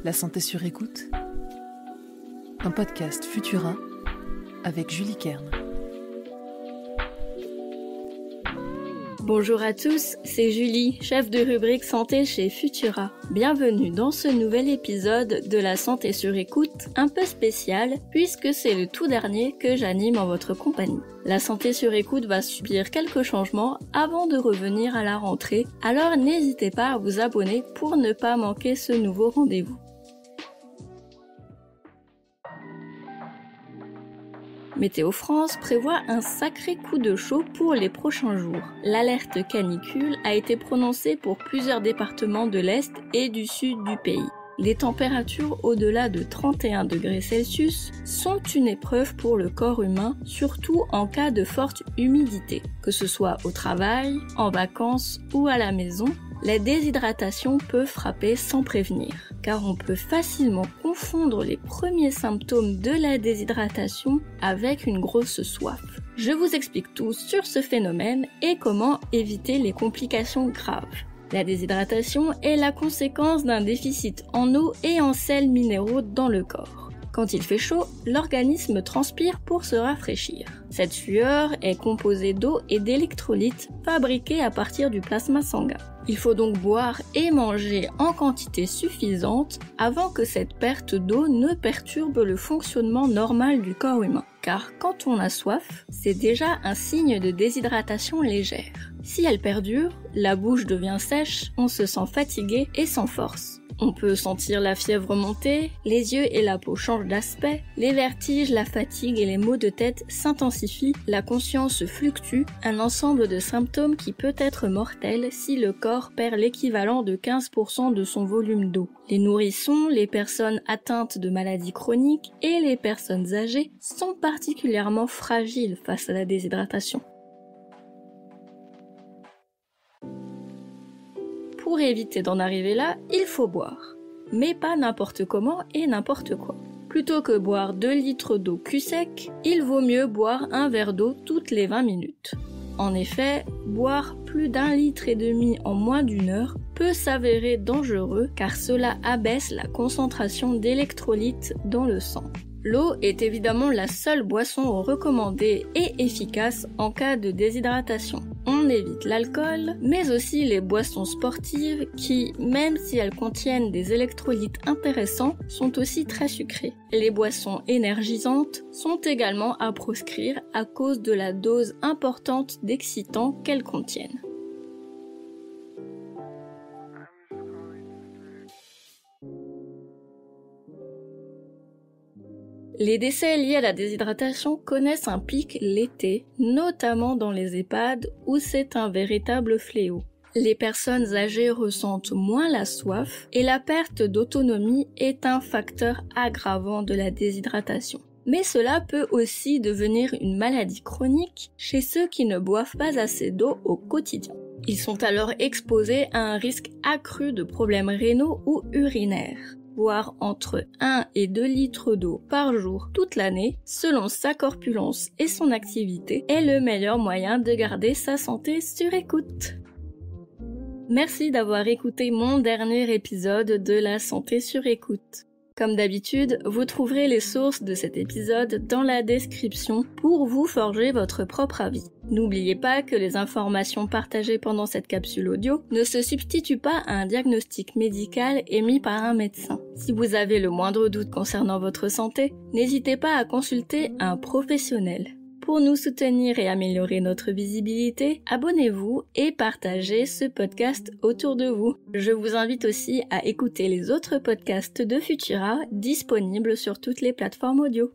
La santé sur écoute, un podcast Futura avec Julie Kern. Bonjour à tous, c'est Julie, chef de rubrique santé chez Futura. Bienvenue dans ce nouvel épisode de la santé sur écoute, un peu spécial puisque c'est le tout dernier que j'anime en votre compagnie. La santé sur écoute va subir quelques changements avant de revenir à la rentrée, alors n'hésitez pas à vous abonner pour ne pas manquer ce nouveau rendez-vous. Météo France prévoit un sacré coup de chaud pour les prochains jours. L'alerte canicule a été prononcée pour plusieurs départements de l'Est et du Sud du pays. Les températures au-delà de 31 degrés Celsius sont une épreuve pour le corps humain, surtout en cas de forte humidité. Que ce soit au travail, en vacances ou à la maison, la déshydratation peut frapper sans prévenir, car on peut facilement confondre les premiers symptômes de la déshydratation avec une grosse soif. Je vous explique tout sur ce phénomène et comment éviter les complications graves. La déshydratation est la conséquence d'un déficit en eau et en sels minéraux dans le corps. Quand il fait chaud, l'organisme transpire pour se rafraîchir. Cette sueur est composée d'eau et d'électrolytes fabriqués à partir du plasma sanguin. Il faut donc boire et manger en quantité suffisante avant que cette perte d'eau ne perturbe le fonctionnement normal du corps humain. Car quand on a soif, c'est déjà un signe de déshydratation légère. Si elle perdure, la bouche devient sèche, on se sent fatigué et sans force. On peut sentir la fièvre monter, les yeux et la peau changent d'aspect, les vertiges, la fatigue et les maux de tête s'intensifient, la conscience fluctue, un ensemble de symptômes qui peut être mortel si le corps perd l'équivalent de 15% de son volume d'eau. Les nourrissons, les personnes atteintes de maladies chroniques et les personnes âgées sont particulièrement fragiles face à la déshydratation. Pour éviter d'en arriver là, il faut boire. Mais pas n'importe comment et n'importe quoi. Plutôt que boire 2 litres d'eau cul sec, il vaut mieux boire un verre d'eau toutes les 20 minutes. En effet, boire plus d'1,5 litre en moins d'une heure peut s'avérer dangereux car cela abaisse la concentration d'électrolytes dans le sang. L'eau est évidemment la seule boisson recommandée et efficace en cas de déshydratation. On évite l'alcool, mais aussi les boissons sportives qui, même si elles contiennent des électrolytes intéressants, sont aussi très sucrées. Les boissons énergisantes sont également à proscrire à cause de la dose importante d'excitants qu'elles contiennent. Les décès liés à la déshydratation connaissent un pic l'été, notamment dans les EHPAD où c'est un véritable fléau. Les personnes âgées ressentent moins la soif et la perte d'autonomie est un facteur aggravant de la déshydratation. Mais cela peut aussi devenir une maladie chronique chez ceux qui ne boivent pas assez d'eau au quotidien. Ils sont alors exposés à un risque accru de problèmes rénaux ou urinaires. Boire entre 1 et 2 litres d'eau par jour toute l'année, selon sa corpulence et son activité, est le meilleur moyen de garder sa santé sur écoute. Merci d'avoir écouté mon dernier épisode de la santé sur écoute. Comme d'habitude, vous trouverez les sources de cet épisode dans la description pour vous forger votre propre avis. N'oubliez pas que les informations partagées pendant cette capsule audio ne se substituent pas à un diagnostic médical émis par un médecin. Si vous avez le moindre doute concernant votre santé, n'hésitez pas à consulter un professionnel. Pour nous soutenir et améliorer notre visibilité, abonnez-vous et partagez ce podcast autour de vous. Je vous invite aussi à écouter les autres podcasts de Futura disponibles sur toutes les plateformes audio.